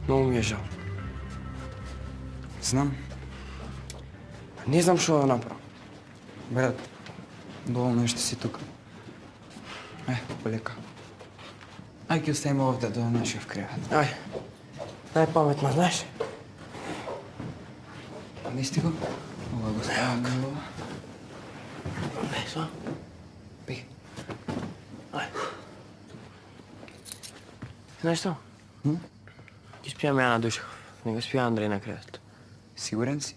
Много ми е жал. Знам. Не знам што да направам. Брат, доволно е што си тука. Полека. Ај ќе оставиме овде до нашиот кревет. Ај, најпаметно, знаеш? Нести го? Ова го ставам на ова. Не, са. Пи. Ај. Знаеш што? Ги спијам ја на Душев. Не го спија Андрей на кревет. Сигурен си?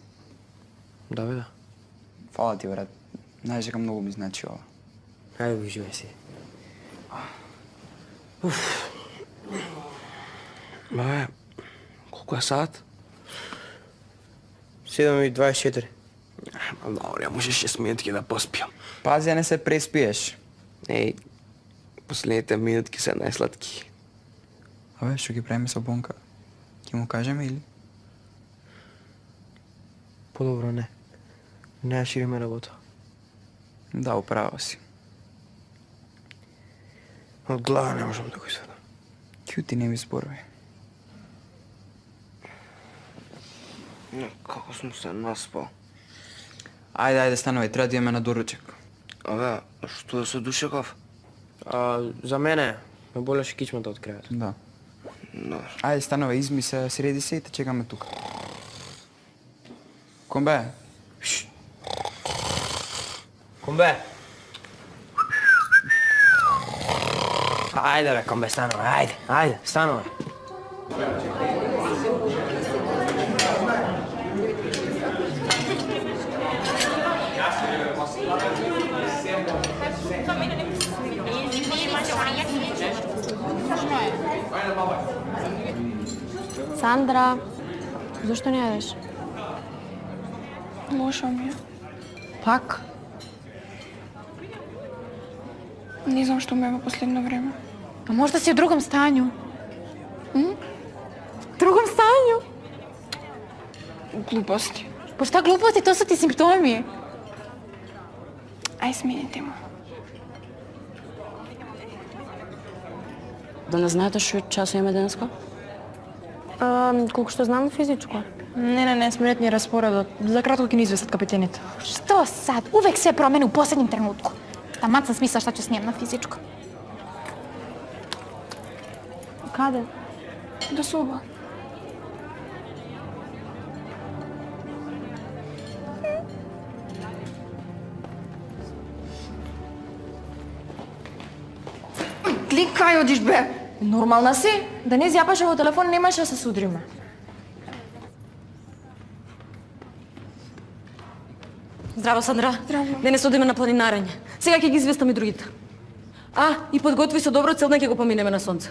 Да, бе, да. Фала ти, брат. Знаеш дека многу ми значи ова. Ајде го живеј си. Бе, колко е сат? 7:24. Добре, може 6 минутки да поспијам. Пази, не се преспиеш. Еј, последните минутки се најсладки. Абе, што ги правиме со Бонка? Ќе му кажеме или? Подобро не. Не ја шириме работа. Да, управо си. Од глава не можам да го изведам. Кјути не ми зборови. Како сум се наспал. Ајде, станувај, треба да идеме на доручек. Абе, што е со Душеков? За мене ме болеше кичмата од кревет. Да. Добро. Ајде, станувај, изми се, среди се и те чекаме тука. Комбе? Комбе! Ајде бе, комбе, станувај, ајде, станувај. Сандра, зашто не јадеш? Лошо ми е. Пак? Не знам што ме е во последно време. А можда си у другом станju? Другом станju? Глупости. Па шта глупости, тоа се ти симптоми. Ај смени тема. Да не знаете што часо имаме денеска? Колку што знам, физичко. Не, сменет ни распоредот. За кратко ќе ни известат капетените. Што сад? Увек се промени у последним тренутку. Таман сам смисла што ќе снем на физичко. Каде? До соба. Кај одиш бе? Нормална си? Да не зјапаше во телефон, немаше да се судриме. Здраво, Сандра. Здраво. Денес одиме на планинарење. Сега ќе ги известам и другите. И подготви се добро, цел ден ќе го поминеме на сонце.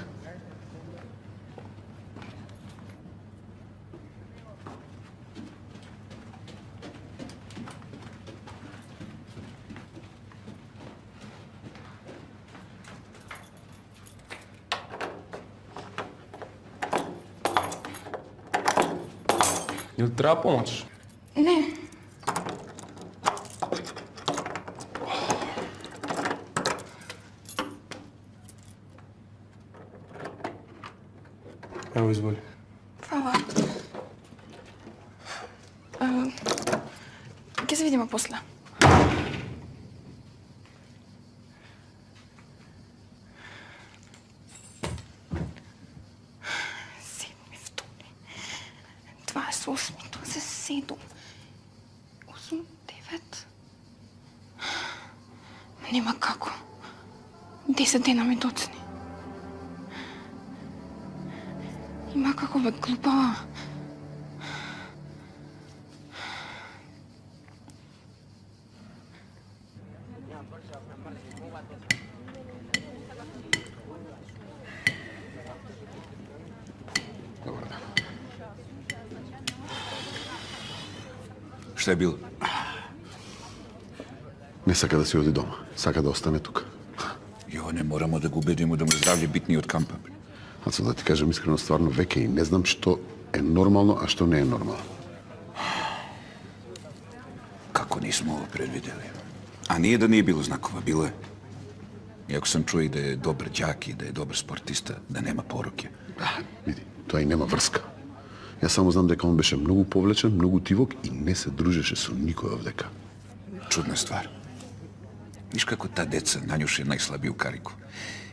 Или треба помош? Не, Ево, изволи. фала. Ќе се видиме после. Седми, втори, 28, 27, 8, 9. Нема како. 10 дена ми доцни. Има како бе глупава. Добар ден. Што е било? Не сака да си оди дома. Сака да остане тука. Јо, не морамо да го убедиме да му здравје битни од кампа. Ацо да ти кажам искрено, стварно веќе и не знам што е нормално, а што не е нормално. Како нисмо ово предвидели? А nije да не е било знакова, било е. Иако сам чуo и да е добар đак и да е добар спортиста, да нема поруке. Види, Тоа и нема врска. Јас само знам дека он беше многу повлечен, многу тивок и не се дружеше со никој овдека. Чудна ствар. Виж како та деца нањуше најслабију карику.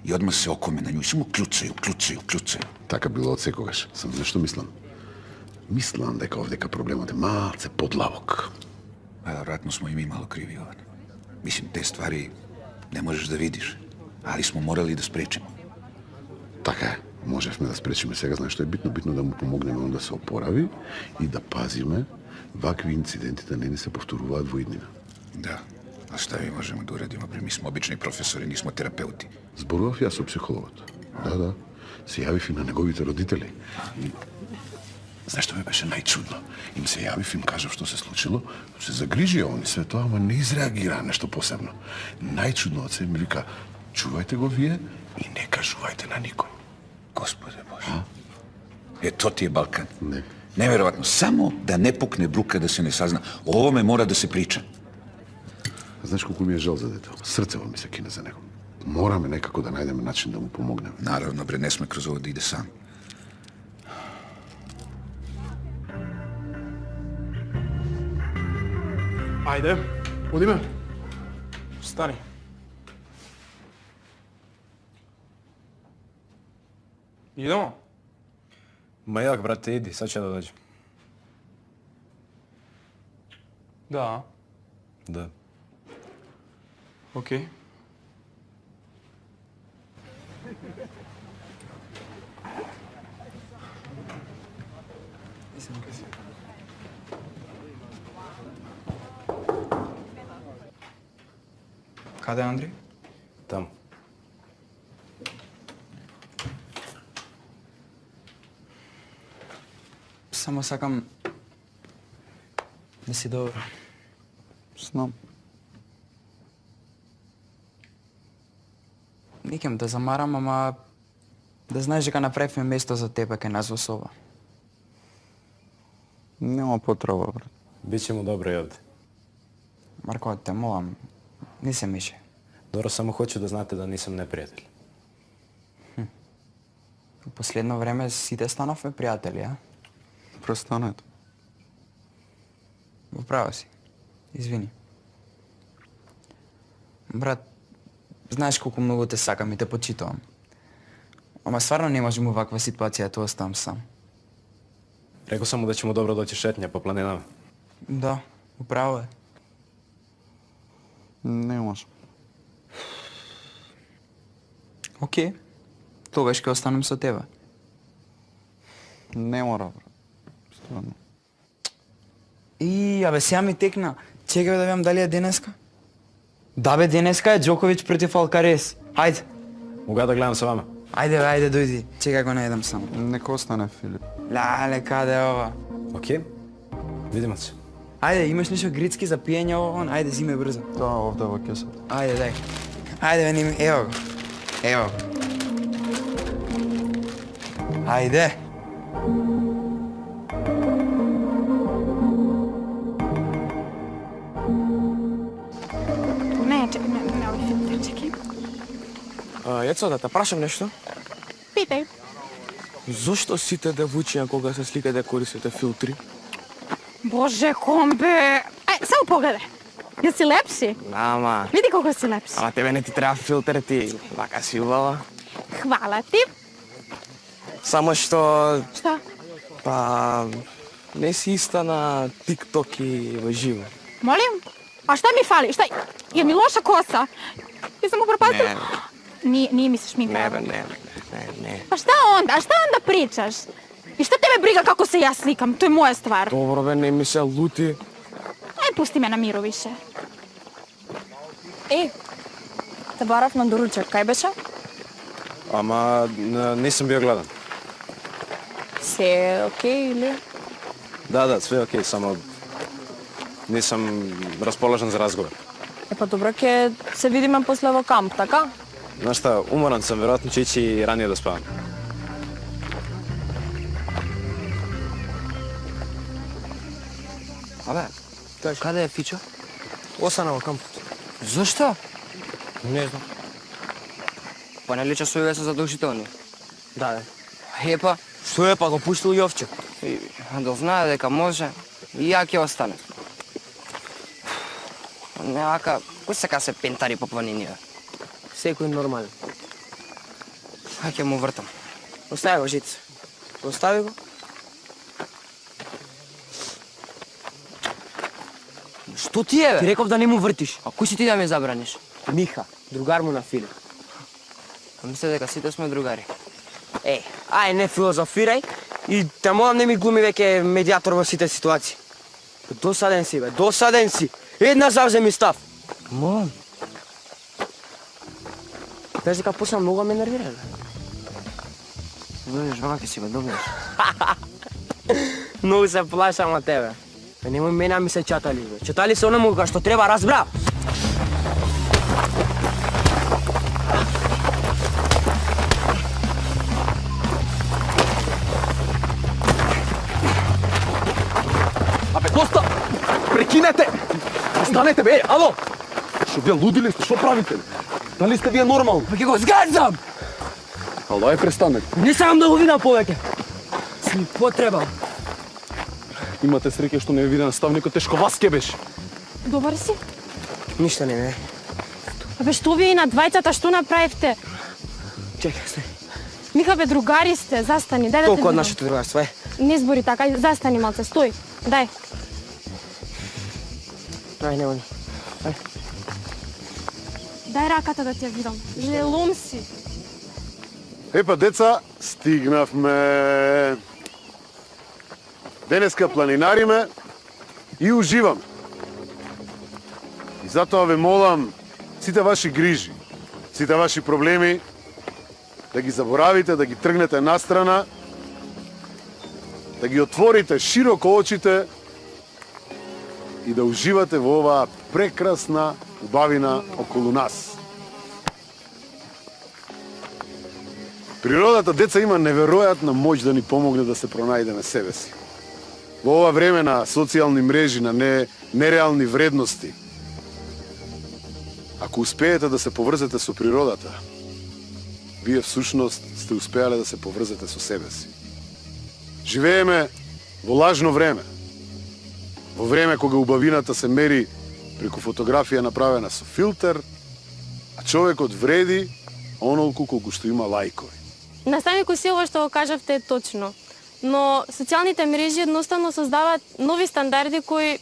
И одма се окоме на нju, само клюцају. Така било од секогаш. Само нешто мислам. Мислам дека овдека проблемот е малце подлабок. А веројатно смо и ми мало криви овде. Мислим, те ствари не можеш да видиш, али смо морали да спречимо. Така е. Можевме да спречиме. Сега знаеш што е битно? Битно да му помогнеме он да се опорави и да пазиме вакви инциденти да не ни се повторуваат во иднина. Да, а шта ви можеме да урадиме? Ми сме обични професори, нисмо терапеути. Зборував јас со психологот. Да. Се јавив и на неговите родители. И... Знаеш што ме беше најчудно? Им се јавив, им кажав што се случило, се загрижија он и све тоа, ама не изреагира нешто посебно. Најчудно од се ми вика, чувајте го вие и не кажувајте на никој. Господе Боже. То ти е Балкан. Не. Неверојатно, само да не пукне брука, да се не сазна. Овоме мора да се прича. Знаеш колку ми е жал за детето? Срцево ми се кине за него. Мораме некако да најдеме начин да му помогнеме. Наравно, бре, не сме кроз ово да иде сам. Ајде, одиме. Стани. Идемо. Ма јак, брате, иди, сад ќе да доđem. Да. Да. Океј. Каде, Андри? Таму. Само сакам да си добро. Знам. Никем да замарам, ама да знаеш дека направивме место за тебе кај нас во соба. Нема потреба, брат. Биće mu dobro i ovde. Марко, те молам, не се меше. Dobro, samo hoću da znate da nisam neprijatelj. Во последно време сите станавме пријатели, а? Престанете. Во право си. Извини. Брат, знаеш колку многу те сакам и те почитувам. Ама стварно не можем у ваква ситуација да оставам сам. Rekao sam mu da će mu dobro doći šetnja po planinama. Да, управо е. Не може. Океј. Тогаш ќе останам со тебе. Не мора, брат. Стварно. И, абе, сега ми текна. Чекай да видам дали е денеска. Да бе, денеска е Джоковиќ против Алкарес. Ајде. Мога да гледам sa vama? Ајде, бе, ајде, дојди. Чекај го најдам само. Нека остане, Филип. Леле, каде е ова? Окей. Vidimo se. Ајде, имаш нешто грицки за пиење ово? Ајде, зиме брзо. Да, овде во кесата. Ајде, дај. Ајде, бе, ними, ево го. Ево го. Ајде. Не, чекай. Јецо, да те прашам нешто? Питај. Зошто сите девојчиња кога се сликате да користите филтри? Боже, комбе. Само погледај. Јас си лепси? Ама, Види колку си лепси. ама тебе не ти треба филтер, ти вака си убава. Хвала ти. Само што, Што? па, не си иста на TikTok и во живо. Молим? А šta mi fali? Šta? Je mi loša kosa? Ja sam upropastila... Nije mi se šminka. Не, бе, не. Pa šta onda? A šta onda pričaš? I šta tebe briga kako se ja slikam? To je moja stvar. Добро бе, не ми се лути. Aj, pusti me na miru više. Те барав на доручак, кај беше? Ама nisam bio gledan. Се окей или? Da, sve je okej, samo nisam raspoložen za razgovor. Па добро, ќе се видиме после во камп, така? Znaš šta, umoran sam, verovatno ću ići i ranije da spavam. Абе, каде е Фичо? Остана во кампот. Зошто? Не знам. Па нели часовите се задолжителни? Да, Епа, Што е па го пуштил Јовче? Да знае дека може, и ја ќе остане. Не вака, кој сека се пентари по планиния? Секој нормален. А ќе му вртам. Остави го, Жиц. Остави го. Што ти е, Ти бе? реков да не му вртиш. А кој си ти да ме забраниш? Миха, другар му на Филип. А мисля дека сите сме другари. Ај, не филозофирај и те молам не ми глуми веќе медиатор во сите ситуации. Досаден си, бе, досаден си. Една завземи став. Молам. Знаеш дека почна многу ме нервира, бе. Дојдеш вака ќе си го добиеш. Многу се плашам од тебе. Бе, немој мене ми се чатали, бе. Чатали се онаму кога што треба, разбра. Абе, доста! Прекинете! Станете, бе, ало! Што вие луди ли сте? Што правите? Дали сте вие нормални? Па ќе го згазам! Ало, ај престанете. Не сакам да го видам повеќе. Си ми потребал. Имате среќа што не ви виде наставникот, тешко вас ке беше. Добар си? Ништо не ме. Абе, што вие и на двајцата, што направивте? Чекај, стой. Миха, бе, другари сте, застани, дај да те Толку од видам. нашето другарство, е. Не збори така, ај, застани малце, стој, дај. Ај, нема ни. Дај раката да ти ја видам. Желом си. Епа, деца, стигнавме. Денеска планинариме и уживаме. И затоа ве молам, сите ваши грижи, сите ваши проблеми, да ги заборавите, да ги тргнете настрана, да ги отворите широко очите и да уживате во оваа прекрасна убавина околу нас. Природата, деца, има неверојатна моќ да ни помогне да се пронајдеме себе си. Во ова време на социјални мрежи, на нереални вредности, ако успеете да се поврзете со природата, вие всушност сте успеале да се поврзете со себе си. Живееме во лажно време. Во време кога убавината се мери преку фотографија направена со филтер, а човекот вреди онолку колку што има лајкови. Наставнику Силва што го кажавте е точно. Но социјалните мрежи едноставно создаваат нови стандарди кои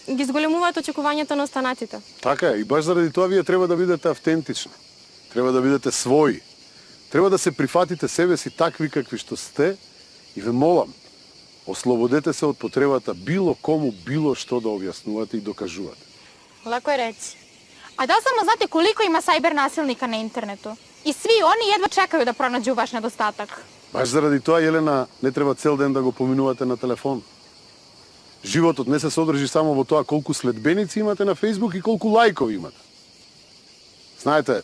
ги зголемуваат очекувањата на останатите. Така е, и баш заради тоа вие треба да бидете автентични. Треба да бидете своји. Треба да се прифатите себе си такви какви што сте и ве молам, ослободете се од потребата било кому било што да објаснувате и докажувате. Лако е речи. А да само знате колико има сајбер насилника на интернету? И сви они едва чекају да пронаđу ваш недостатак. Баш заради тоа, Елена, не треба цел ден да го поминувате на телефон. Животот не се содржи само во тоа колку следбеници имате на Фејсбук и колку лајкови имате. Знаете,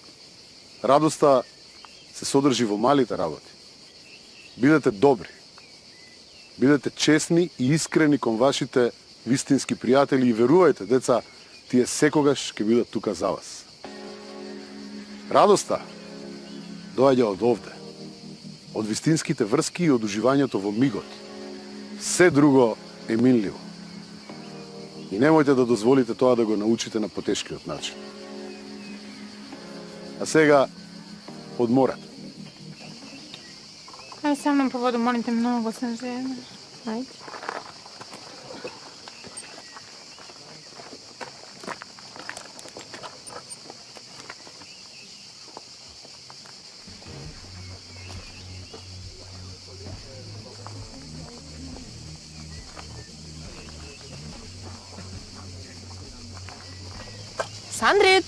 радоста се содржи во малите работи. Бидете добри. Бидете честни и искрени кон вашите вистински пријатели и верувајте, деца, тие секогаш ќе бидат тука за вас. Радоста доаѓа од овде, од вистинските врски и од уживањето во мигот. Се друго е минливо. И немојте да дозволите тоа да го научите на потешкиот начин. А сега, одморат. Ај се мном по воду, молим те, многу сам заедно. Ајде. Сандрич!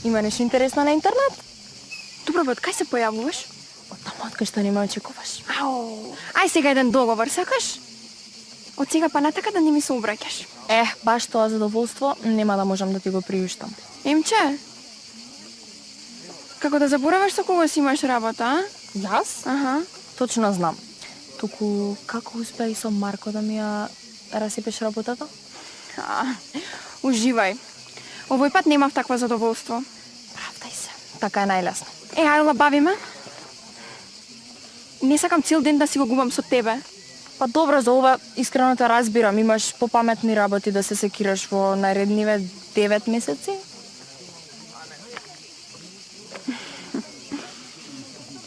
Има нешто интересно на интернет? Добро, бе, од кај се појавуваш? Од таму откај што не ме очекуваш. Ау! Ај сега еден договор, сакаш? Од сега па натака да не ми се обраќаш. Баш тоа задоволство нема да можам да ти го приуштам. Емче, како да забораваш со кого си имаш работа, а? Јас? Аха. Точно знам. Туку, како успеа и со Марко да ми ја расипеш работата? Уживај. Овој пат немав таква задоволство. Правдај се. Така е најлесно. Ајла, бави ме. Не сакам цел ден да си го губам со тебе. Па добро, за ова искрено те разбирам. Имаш попаметни работи да се секираш во наредниве 9 месеци?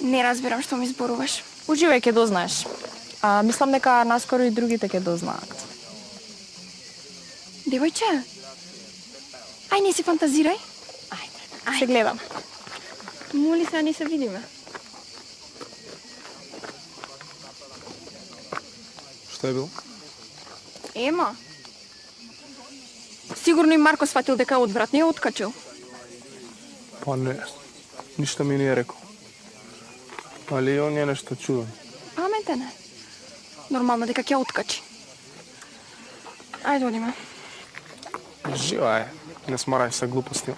Не разбирам што ми зборуваш. Уживај, ќе дознаеш. Мислам дека наскоро и другите ќе дознаат. Девојче, ај не си фантазирај. Се гледам. Моли се, не се видиме. Што е било? Ема. Сигурно и Марко сватил дека е одвратно и ја откачил. Па не, ништо ми не е рекол. Али и он е нешто чуден. Паметен е. Нормално дека ќе ја откачи. Ајде одиме. Жива е, не смарај се глупости.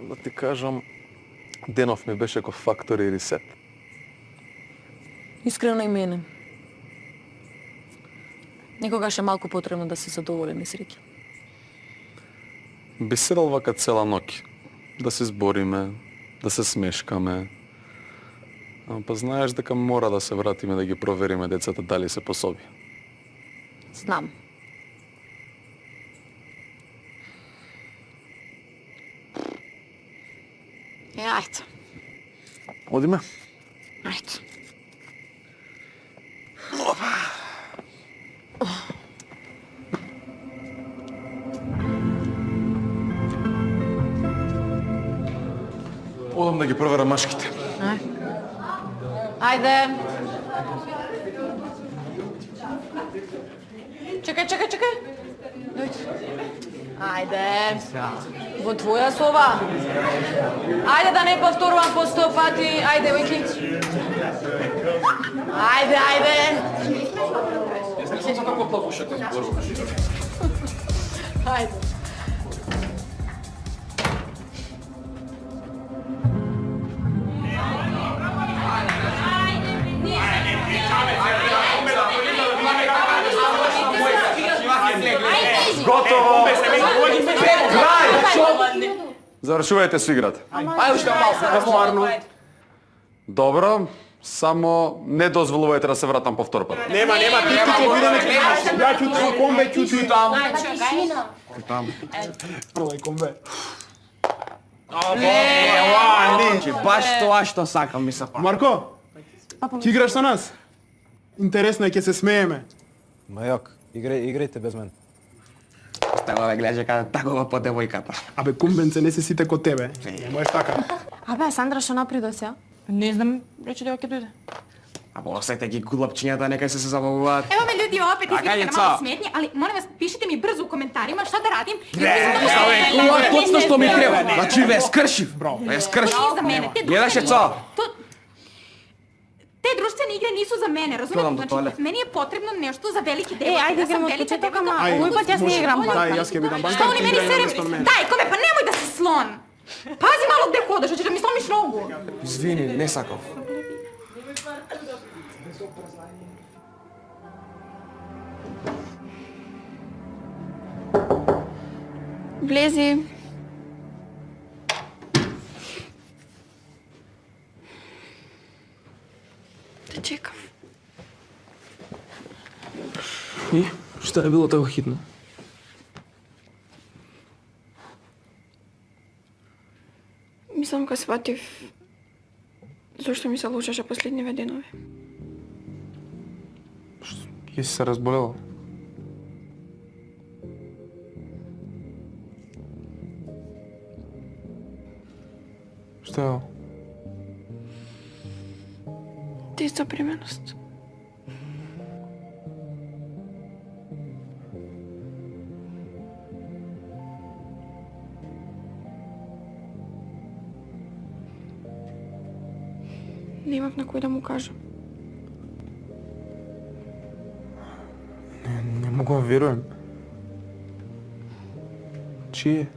Да ти кажам, денов ми беше ко фактори ресет. Искрено и мене. Некогаш е малку потребно да се задоволен и среќен. Би седал вака цела ноќ, да се збориме, да се смешкаме. Па знаеш дека мора да се вратиме да ги провериме децата дали се пособи. Знам. Ајде. Одиме? Ајде. Одам да ги проверам машките. Ајде. Чекај. Ајде. Во твоја соба. Ајде да не повторувам по 100 пати. Ајде, веќе. Ајде. Не знам како плакуша кога зборуваш. Ајде. Готово! Завршувајте со играта. Ајде уште малку, стварно. Добро, само не дозволувајте да се вратам повтор пат. Нема, ти ќе видиме. Ја ќутам, комбе ќутам. Пролај комбе. Баш тоа што сакам ми се па. Марко, ќе играш со нас? Интересно е, ќе се смееме. Ма јак, играјте без мен. Става гледаше каде такова по девојката. Абе, кумбенце не се сите ко тебе. Не можеш така. Абе, Сандра, што напри до сега? Не знам, рече дека ќе дојде. А после ги гулапчињата нека се забавуваат. Ево ме люди, опет Така, извинете на деца. малку сметни, али молим вас, пишите ми брзо у коментарима šta да радим. Тоа е точно што ми треба. Значи ве скршив. Ве скршив. За мене, те Гледаше цо. Те друштвени игри нису за мене, Ходам разумете? до Значи, тоалет. мене е потребно нешто за велики девојки. ајде играме од почеток, ама овој пат јас не играм. Дај, јас ќе бидам банка. Што они мене серем? Дај, коме, па немој да си слон. Пази мало где ходиш, ќе да ми сломиш ногу. Извини, не сакав. Влези. Те чекам. И, што е било така хитно? Мислам кога сватив зошто ми се лошеше последниве денови. Ќе си се разболела? Што е? Теста применост. Немав на кој да му кажам. Не могу да верувам. Чие?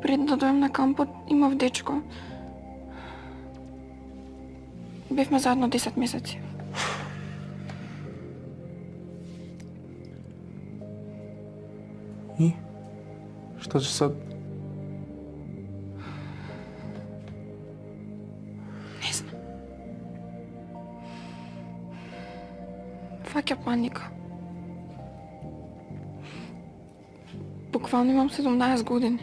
Пред да дојдем на кампот, имав дечко. Бевме заедно 10 месеци. И? Што ќе сад? Не знам. Фаќа паника. Буквално имам 17 години.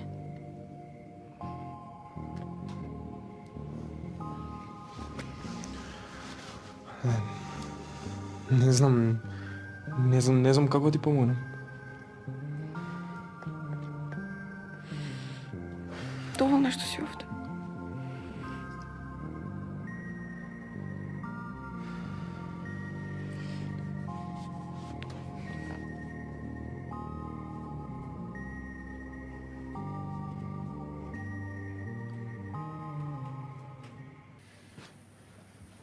Не знам како ти помогнам. Доволна што си овде.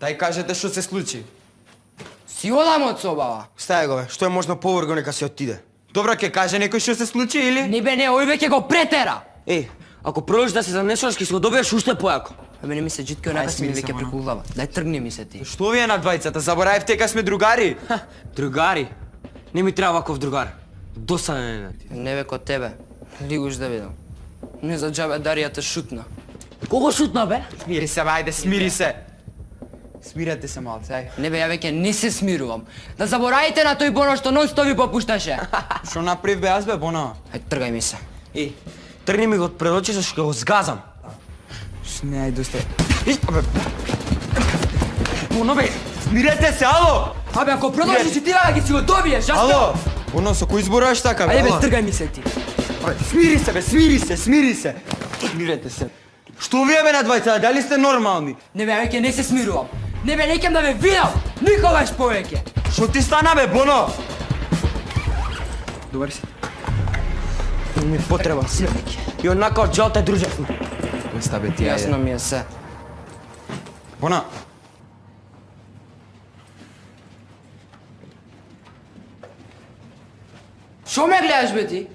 Дај кажете што се случи. Си одам од собава. Стај го, бе, што е можно поврго нека се отиде. Добро, ќе каже некој што се случи или? Не бе, не, ој веќе го претера. Еј, ако продолжиш да се занесуваш, ќе си го добиеш уште појако. Абе, не ми се джитке онака си ми смири се, веќе мано. прекулава. Дај тргни ми се ти. Што ви е на двајцата? Заборавивте дека сме другари? Другари? Не ми треба ваков другар. Досаден е на ти. Не бе кod тебе. Лигуш да видам. Не за џабе Дарија те шутна. Кого шутна, бе? Смири се, бе, ајде, смири се. Смирете се малце, ај. Не бе, ја веќе не се смирувам. Да заборавите на тој Боно што нон-стоп ви попушташе. Што направив бе аз бе, Боно? Ај, тргај ми се. Еј, тргни ми го од пред очи, зашто ќе го згазам. Не, ај, доста. Боно, бе, смирете се, ало! Абе, ако продолжиш и ти вака ќе си го добиеш, зашто? Ало! Боно, со кој зборуваш така, бе? Ајде бе, Ало? тргај ми се ти. Смири се, бе, смири се, смири се. Смирете се. Што вие бе на двајцата, дали сте нормални? Не бе, ја веќе не се смирувам. Не бе, неќам да ме видам, никогаш повеќе. Што ти стана бе, Боно? Добар си. Не ми потреба си. И онака од джал те дружевме. Оста бе ти, Јасно ајде. ми е се. Бона. Шо ме гледаш бе ти?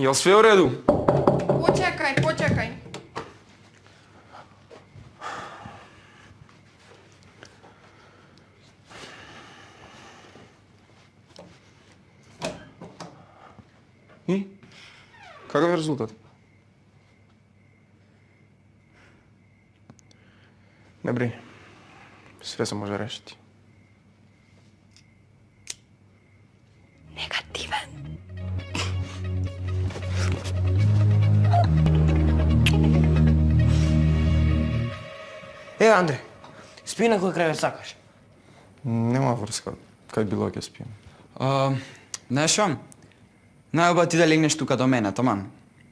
Јел све у реду? Почекај, почекај. И? Каков е резултат? Не бри. Све се може решити. Негативен. Андре, спи на кој крај сакаш. Нема врска. Кај било ќе спием. Знаеш шо? Најоба ти да легнеш тука до мене, томан.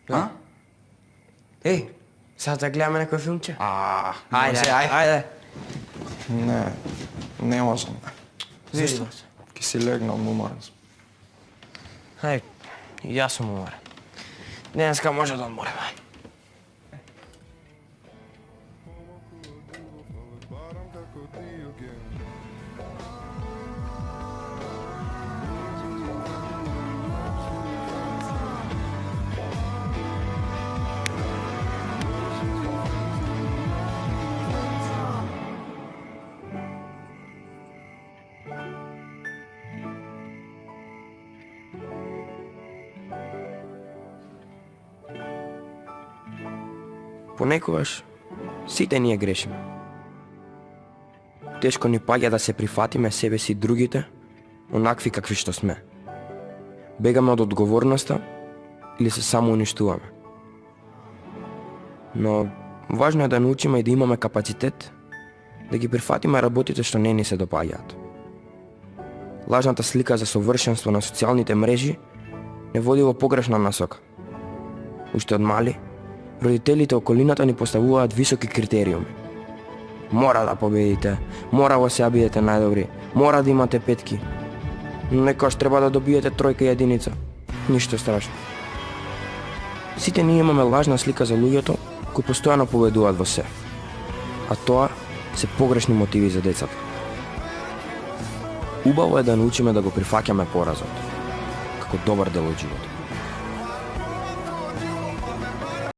А? Еј, сега да гледаме некој филмче? Ајде, ајде. Не можам. Зашто? Ке си легнам, уморен сум. Ај, и јас сум уморен. Денеска може да одмореме. Понекогаш сите ние грешиме. Тешко ни паѓа да се прифатиме себе си и другите, онакви какви што сме. Бегаме од одговорноста или се само уништуваме. Но важно е да научиме и да имаме капацитет да ги прифатиме работите што не ни се допаѓаат. Лажната слика за совршенство на социјалните мрежи не води во погрешна насока. Уште од мали, родителите околината ни поставуваат високи критериуми. Мора да победите, мора да се ја бидете најдобри, мора да имате петки. Но некојаш треба да добиете тројка и единица. Ништо страшно. Сите ние имаме лажна слика за луѓето кои постојано поведуваат во се. А тоа се погрешни мотиви за децата. Убаво е да научиме да го прифаќаме поразот, како добар дел од животот.